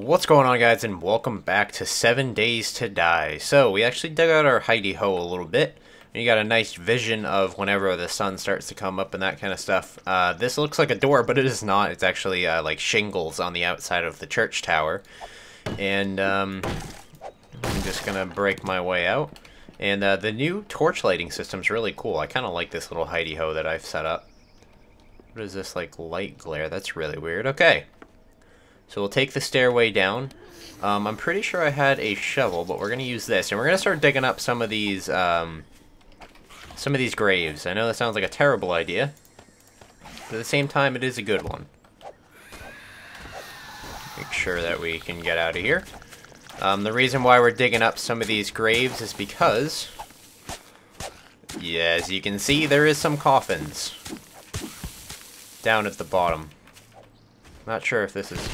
What's going on, guys, and welcome back to 7 Days to Die. So we actually dug out our hidey ho a little bit, and you got a nice vision of whenever the sun starts to come up and that kind of stuff. This looks like a door, but it is not. It's actually like shingles on the outside of the church tower. And I'm just gonna break my way out. And the new torch lighting system is really cool. I kind of like this little hidey ho that I've set up. What is this, like, light glare? That's really weird. Okay. So we'll take the stairway down. I'm pretty sure I had a shovel, but we're going to use this. And we're going to start digging up some of these graves. I know that sounds like a terrible idea, but at the same time, it is a good one. Make sure that we can get out of here. The reason why we're digging up some of these graves is because, yeah, as you can see, there is some coffins down at the bottom. Not sure if this is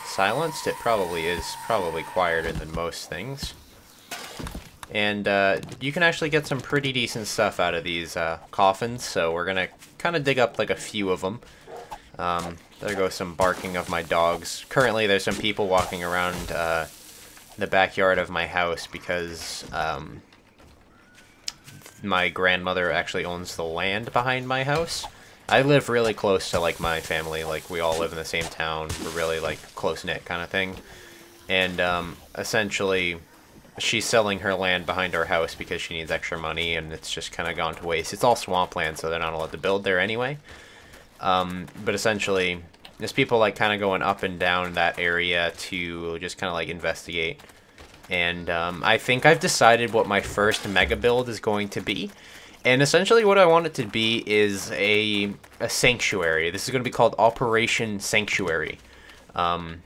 silenced. It probably is. Probably quieter than most things. And you can actually get some pretty decent stuff out of these coffins, so we're gonna kind of dig up like a few of them. There goes some barking of my dogs. Currently there's some people walking around the backyard of my house because my grandmother actually owns the land behind my house. I live really close to, like, my family. Like, we all live in the same town. We're really, like, close-knit kind of thing. And, essentially, she's selling her land behind our house because she needs extra money, and it's just kind of gone to waste. It's all swampland, so they're not allowed to build there anyway. But essentially, there's people, like, kind of going up and down that area to just kind of, like, investigate. And, I think I've decided what my first mega build is going to be. And essentially what I want it to be is a sanctuary. This is going to be called Operation Sanctuary. It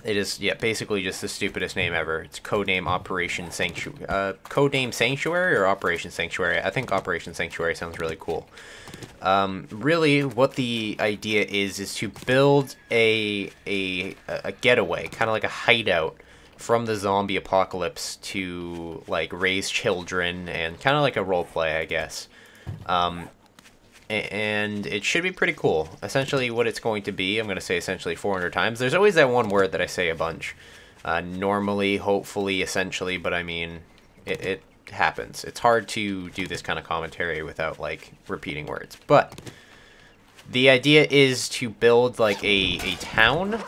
is, yeah, basically just the stupidest name ever. It's codename Operation Sanctuary. Codename Sanctuary or Operation Sanctuary? I think Operation Sanctuary sounds really cool. Really, what the idea is to build a getaway, kind of like a hideout from the zombie apocalypse to, like, raise children and kind of like a role play, I guess. And it should be pretty cool. Essentially what it's going to be, I'm going to say essentially 400 times. There's always that one word that I say a bunch. Normally, hopefully, essentially, but I mean, it happens. It's hard to do this kind of commentary without, like, repeating words. But the idea is to build, like, a town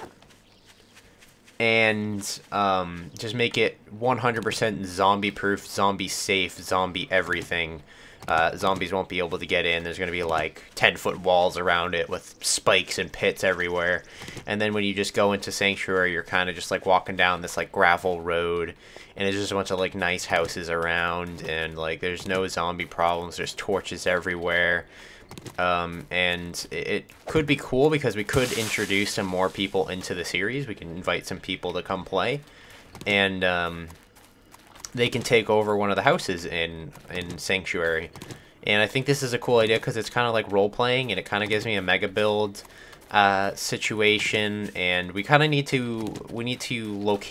and just make it 100% zombie-proof, zombie-safe, zombie everything. Zombies won't be able to get in. There's going to be, like, 10-foot walls around it with spikes and pits everywhere. And then when you just go into Sanctuary, you're kind of just, like, walking down this, like, gravel road. And there's just a bunch of, like, nice houses around. And, like, there's no zombie problems. There's torches everywhere. And it could be cool because we could introduce some more people into the series. We can invite some people to come play, and they can take over one of the houses in Sanctuary. And I think this is a cool idea because it's kind of like role-playing, and it kind of gives me a mega build situation. And we kind of need to we need to look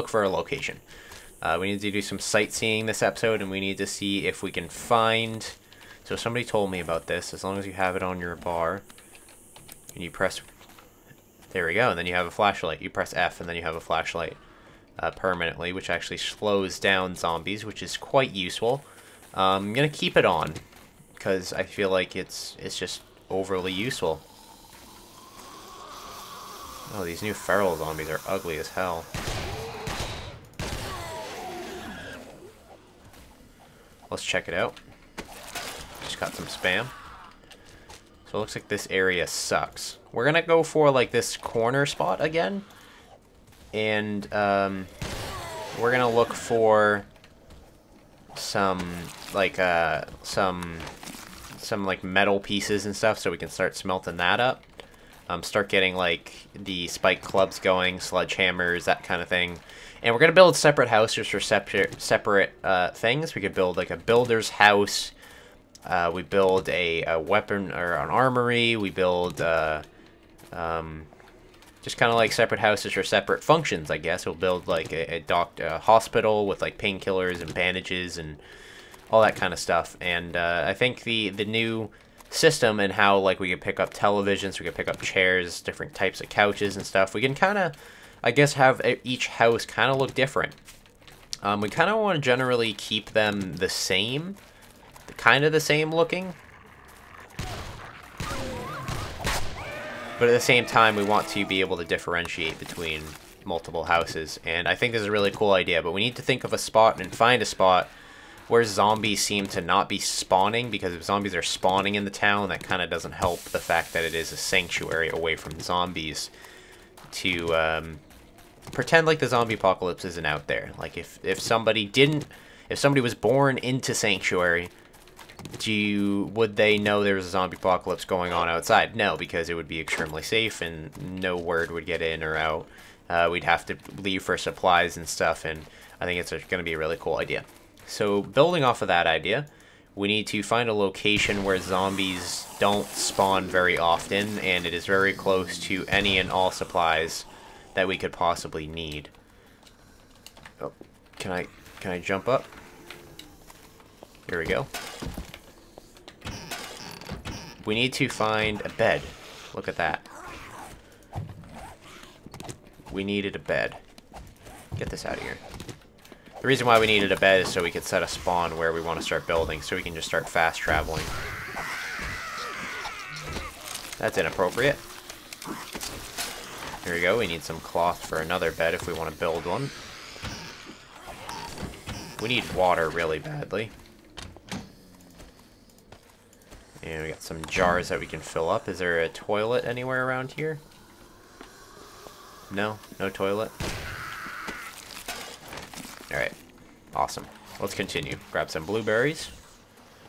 for a location. We need to do some sightseeing this episode, and we need to see if we can find. So somebody told me about this. As long as you have it on your bar, and you press, there we go, and then you have a flashlight. You press F, and then you have a flashlight permanently, which actually slows down zombies, which is quite useful. I'm gonna keep it on because I feel like it's just overly useful. Oh, these new feral zombies are ugly as hell. Let's check it out. Got some spam. So it looks like this area sucks. We're gonna go for, like, this corner spot again, and we're gonna look for some like metal pieces and stuff so we can start smelting that up. Start getting, like, the spike clubs going, sledgehammers, that kind of thing. And we're gonna build separate houses for separate things. We could build, like, a builder's house. We build a weapon or an armory. We build just kind of like separate houses for separate functions, I guess. We'll build like a hospital with, like, painkillers and bandages and all that kind of stuff. And I think the new system, and how like we could pick up televisions, we could pick up chairs, different types of couches and stuff. We can kind of, I guess, have each house kind of look different. We kind of want to generally keep them the same, kind of the same looking. But at the same time, we want to be able to differentiate between multiple houses. And I think this is a really cool idea, but we need to think of a spot and find a spot where zombies seem to not be spawning, because if zombies are spawning in the town, that kind of doesn't help the fact that it is a sanctuary away from zombies, to pretend like the zombie apocalypse isn't out there. Like if somebody was born into sanctuary, would they know there was a zombie apocalypse going on outside? No, because it would be extremely safe and no word would get in or out. We'd have to leave for supplies and stuff, and I think it's going to be a really cool idea. So building off of that idea, we need to find a location where zombies don't spawn very often, and it is very close to any and all supplies that we could possibly need. Oh, can I jump up? Here we go. We need to find a bed. Look at that. We needed a bed. Get this out of here. The reason why we needed a bed is so we could set a spawn where we want to start building, so we can just start fast traveling. That's inappropriate. Here we go. We need some cloth for another bed if we want to build one. We need water really badly. And we got some jars that we can fill up. Is there a toilet anywhere around here? No? No toilet? Alright. Awesome. Let's continue. Grab some blueberries.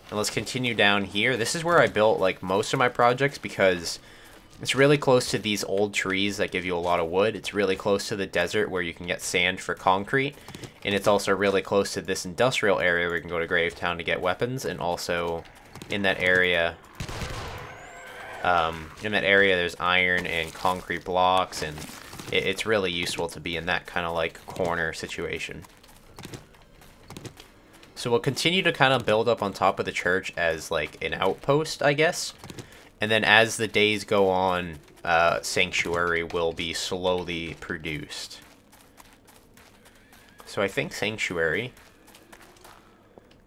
And let's continue down here. This is where I built like most of my projects, because it's really close to these old trees that give you a lot of wood. It's really close to the desert where you can get sand for concrete. And it's also really close to this industrial area where you can go to Gravetown to get weapons, and also in that area, there's iron and concrete blocks, and it's really useful to be in that kind of like corner situation. So we'll continue to kind of build up on top of the church as like an outpost, I guess. And then as the days go on, Sanctuary will be slowly produced. So I think Sanctuary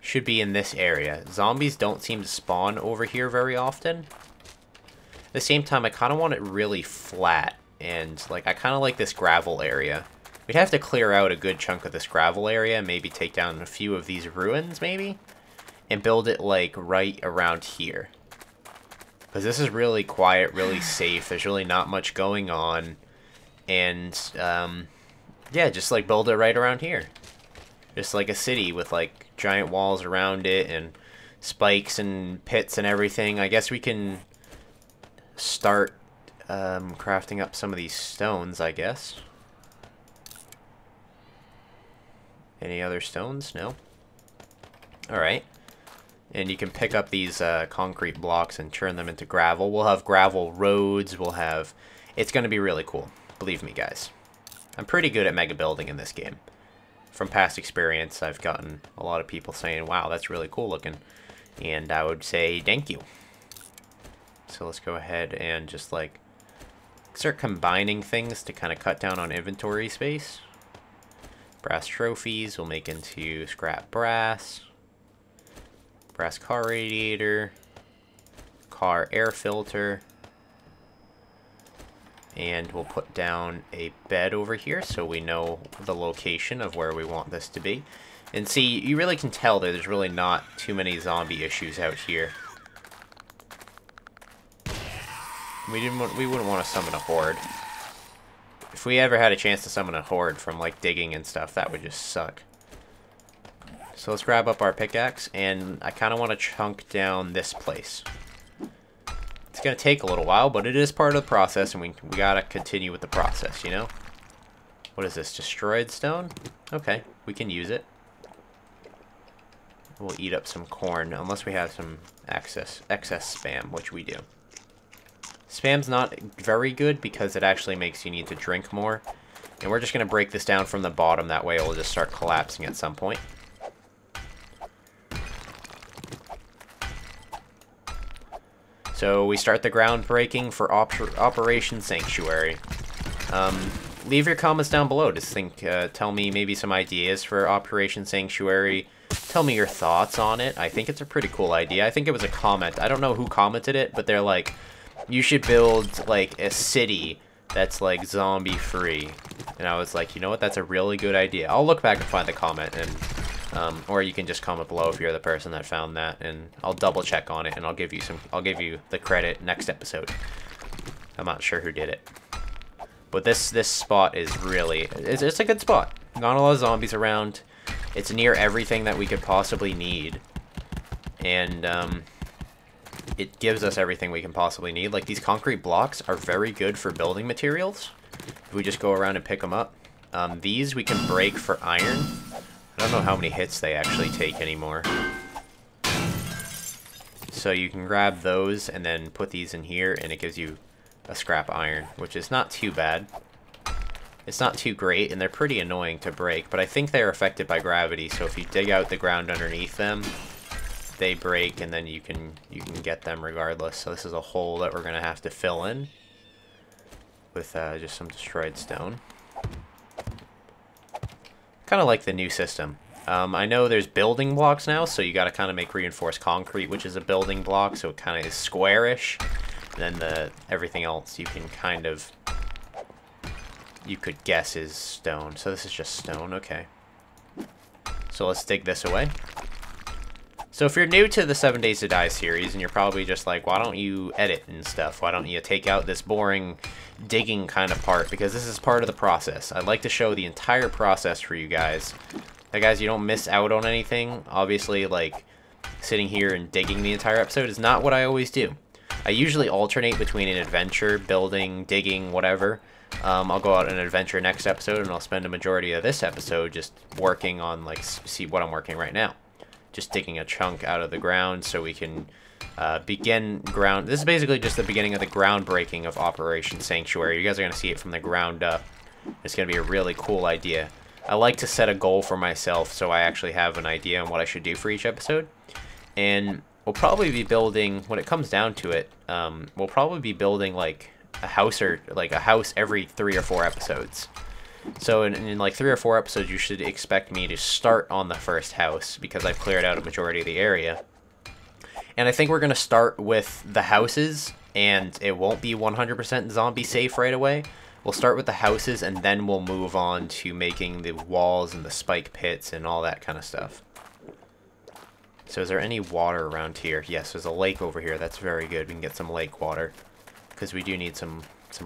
should be in this area. Zombies don't seem to spawn over here very often. At the same time, I kind of want it really flat, and like I kind of like this gravel area. We'd have to clear out a good chunk of this gravel area, maybe take down a few of these ruins, maybe, and build it like right around here. Because this is really quiet, really safe. There's really not much going on, and yeah, just like build it right around here. Just like a city with like giant walls around it and spikes and pits and everything. I guess we can start crafting up some of these stones, I guess. Any other stones? No? Alright. And you can pick up these concrete blocks and turn them into gravel. We'll have gravel roads. We'll have... It's going to be really cool. Believe me, guys. I'm pretty good at mega building in this game. From past experience, I've gotten a lot of people saying, wow, that's really cool looking. And I would say, thank you. So let's go ahead and just, like, start combining things to kind of cut down on inventory space. Brass trophies we'll make into scrap brass. Brass car radiator. Car air filter. And we'll put down a bed over here so we know the location of where we want this to be. And see, you really can tell that there's really not too many zombie issues out here. We wouldn't want to summon a horde. If we ever had a chance to summon a horde from like digging and stuff, that would just suck. So let's grab up our pickaxe, and I kind of want to chunk down this place. It's going to take a little while, but it is part of the process, and we got to continue with the process, you know? What is this, destroyed stone? Okay, we can use it. We'll eat up some corn, unless we have some excess spam, which we do. Spam's not very good because it actually makes you need to drink more. And we're just going to break this down from the bottom, that way it will just start collapsing at some point. So we start the groundbreaking for Operation Sanctuary. Leave your comments down below. Just tell me maybe some ideas for Operation Sanctuary. Tell me your thoughts on it. I think it's a pretty cool idea. I think it was a comment. I don't know who commented it, but they're like, you should build like a city that's like zombie free. And I was like, you know what? That's a really good idea. I'll look back and find the comment, and or you can just comment below if you're the person that found that, and I'll double check on it, and I'll give you the credit next episode. I'm not sure who did it. But this spot is really, it's a good spot. Not a lot of zombies around. It's near everything that we could possibly need. And it gives us everything we can possibly need. Like, these concrete blocks are very good for building materials. If we just go around and pick them up. These we can break for iron. I don't know how many hits they actually take anymore. So you can grab those and then put these in here, and it gives you a scrap iron, which is not too bad. It's not too great, and they're pretty annoying to break, but I think they're affected by gravity, so if you dig out the ground underneath them, they break, and then you can get them regardless. So this is a hole that we're going to have to fill in with just some destroyed stone. Kind of like the new system. I know there's building blocks now, so you got to kind of make reinforced concrete, which is a building block, so it kind of is squarish. And then everything else you can kind of, you could guess is stone. So this is just stone, okay. So let's dig this away. So if you're new to the 7 Days to Die series, and you're probably just like, why don't you edit and stuff? Why don't you take out this boring digging kind of part? Because this is part of the process. I'd like to show the entire process for you guys. That, guys, you don't miss out on anything. Obviously, like, sitting here and digging the entire episode is not what I always do. I usually alternate between an adventure, building, digging, whatever. I'll go out on an adventure next episode, and I'll spend a majority of this episode just working on, like, see what I'm working right now. Just digging a chunk out of the ground so we can begin ground. This is basically just the beginning of the groundbreaking of Operation Sanctuary. You guys are going to see it from the ground up. It's going to be a really cool idea. I like to set a goal for myself so I actually have an idea on what I should do for each episode. And we'll probably be building, when it comes down to it, we'll probably be building like a house every 3 or 4 episodes. So in like 3 or 4 episodes, you should expect me to start on the first house because I've cleared out a majority of the area. And I think we're going to start with the houses, and it won't be 100% zombie safe right away. We'll start with the houses, and then we'll move on to making the walls and the spike pits and all that kind of stuff. So is there any water around here? Yes, there's a lake over here. That's very good. We can get some lake water because we do need some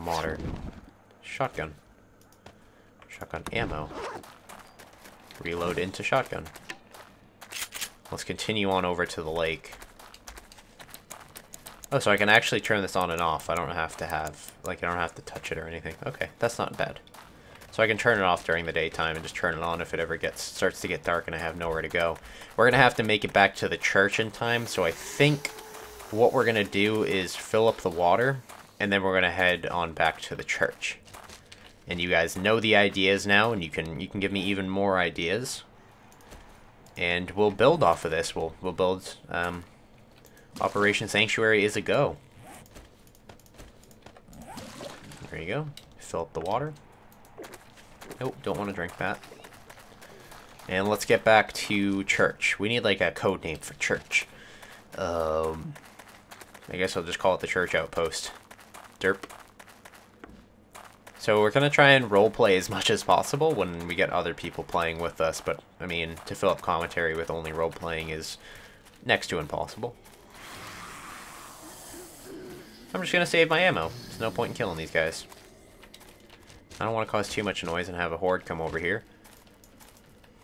water. Shotgun. Shotgun ammo. Reload into shotgun. Let's continue on over to the lake. Oh, so I can actually turn this on and off. I don't have to touch it or anything. Okay, that's not bad. So I can turn it off during the daytime and just turn it on if it ever starts to get dark and I have nowhere to go. We're going to have to make it back to the church in time, so I think what we're going to do is fill up the water, and then we're going to head on back to the church. And you guys know the ideas now, and you can give me even more ideas. And we'll build off of this. We'll build... Operation Sanctuary is a go. There you go. Fill up the water. Nope, don't want to drink that. And let's get back to church. We need like a code name for church. I guess I'll just call it the church outpost. Derp. So we're going to try and roleplay as much as possible when we get other people playing with us. But, I mean, to fill up commentary with only roleplaying is next to impossible. I'm just going to save my ammo. There's no point in killing these guys. I don't want to cause too much noise and have a horde come over here.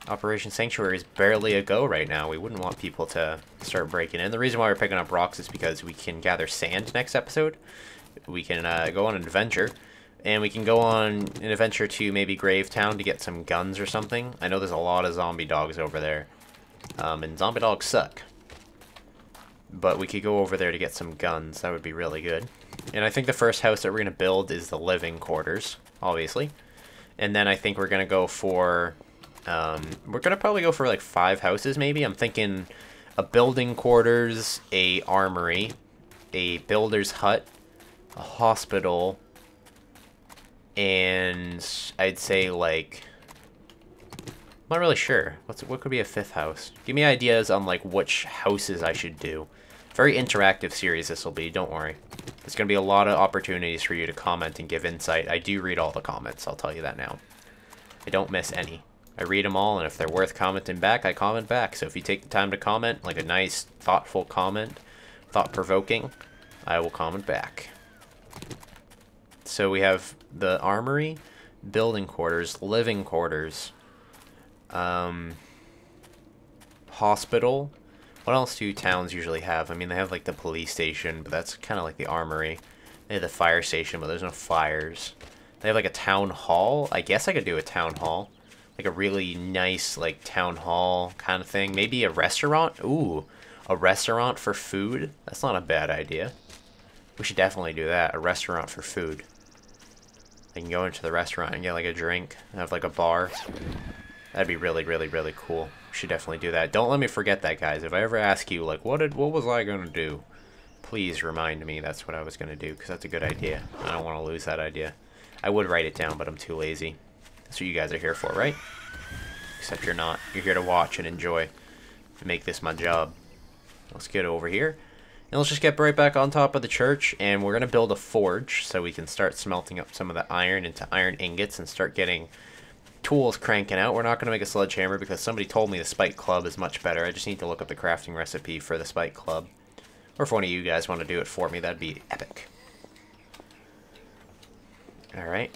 Operation Sanctuary is barely a go right now. We wouldn't want people to start breaking in. The reason why we're picking up rocks is because we can gather sand next episode. We can go on an adventure. And we can go on an adventure to maybe Gravetown to get some guns or something. I know there's a lot of zombie dogs over there. And zombie dogs suck. But we could go over there to get some guns. That would be really good. And I think the first house that we're going to build is the living quarters, obviously. And then I think we're going to go for... we're going to probably go for like 5 houses, maybe. I'm thinking a building quarters, a armory, a builder's hut, a hospital, and I'd say like, I'm not really sure. What could be a 5th house? Give me ideas on like which houses I should do. Very interactive series this will be, don't worry. There's going to be a lot of opportunities for you to comment and give insight. I do read all the comments, I'll tell you that now. I don't miss any. I read them all, and if they're worth commenting back, I comment back. So if you take the time to comment, like a nice, thoughtful comment, thought-provoking, I will comment back. So we have the armory, building quarters, living quarters, hospital. What else do towns usually have? I mean, they have like the police station, but that's kind of like the armory. They have the fire station, but there's no fires. They have like a town hall. I guess I could do a town hall. Like a really nice like town hall kind of thing. Maybe a restaurant? Ooh, a restaurant for food? That's not a bad idea. We should definitely do that. A restaurant for food. I can go into the restaurant and get like a drink. Have like a bar. That'd be really, really, really cool. We should definitely do that. Don't let me forget that, guys. If I ever ask you, like, what was I going to do? Please remind me that's what I was going to do, because that's a good idea. I don't want to lose that idea. I would write it down, but I'm too lazy. That's what you guys are here for, right? Except you're not. You're here to watch and enjoy and make this my job. Let's get over here. And let's just get right back on top of the church, and we're going to build a forge so we can start smelting up some of the iron into iron ingots and start getting tools cranking out. We're not going to make a sledgehammer because somebody told me the spike club is much better. I just need to look up the crafting recipe for the spike club. Or if one of you guys want to do it for me, that'd be epic. Alright.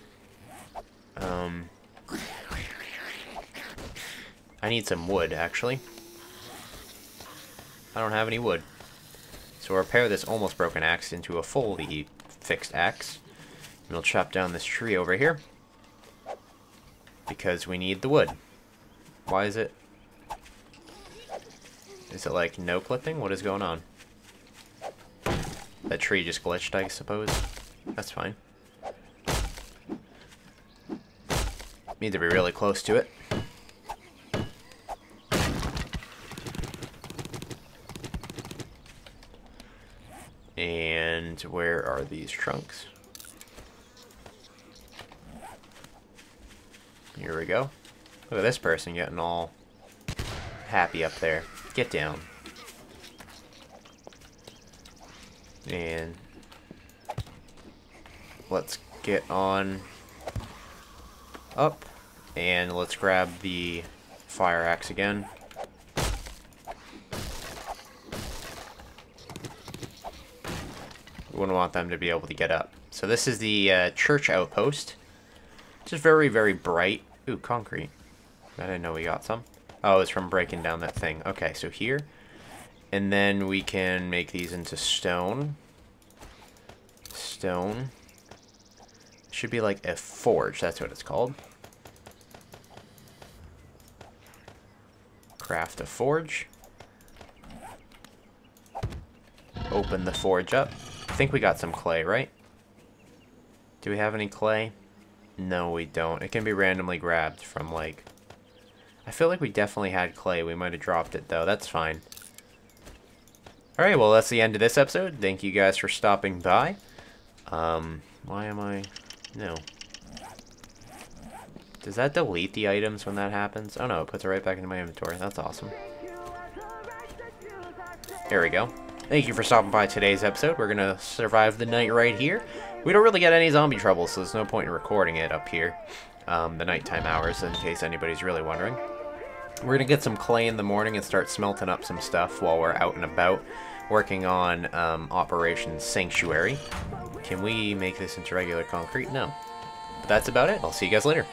I need some wood, actually. I don't have any wood. So we'll repair this almost broken axe into a fully fixed axe. And we'll chop down this tree over here. Because we need the wood. Why is it? Is it like no clipping? What is going on? That tree just glitched, I suppose. That's fine. Need to be really close to it. And where are these trunks? Here we go. Look at this person getting all happy up there. Get down. And let's get on up. And let's grab the fire axe again. We wouldn't want them to be able to get up. So this is the church outpost. Just very, very bright. Ooh, concrete. I didn't know we got some. Oh, it's from breaking down that thing. Okay, so here. And then we can make these into stone. Stone. Should be like a forge. That's what it's called. Craft a forge. Open the forge up. I think we got some clay, right? Do we have any clay? No, we don't. It can be randomly grabbed from, like... I feel like we definitely had clay. We might have dropped it, though. That's fine. Alright, well, that's the end of this episode. Thank you guys for stopping by. Why am I... No. Does that delete the items when that happens? Oh, no, it puts it right back into my inventory. That's awesome. There we go. Thank you for stopping by today's episode. We're going to survive the night right here. We don't really get any zombie trouble, so there's no point in recording it up here. The nighttime hours, in case anybody's really wondering. We're going to get some clay in the morning and start smelting up some stuff while we're out and about, working on Operation Sanctuary. Can we make this into regular concrete? No. But that's about it. I'll see you guys later.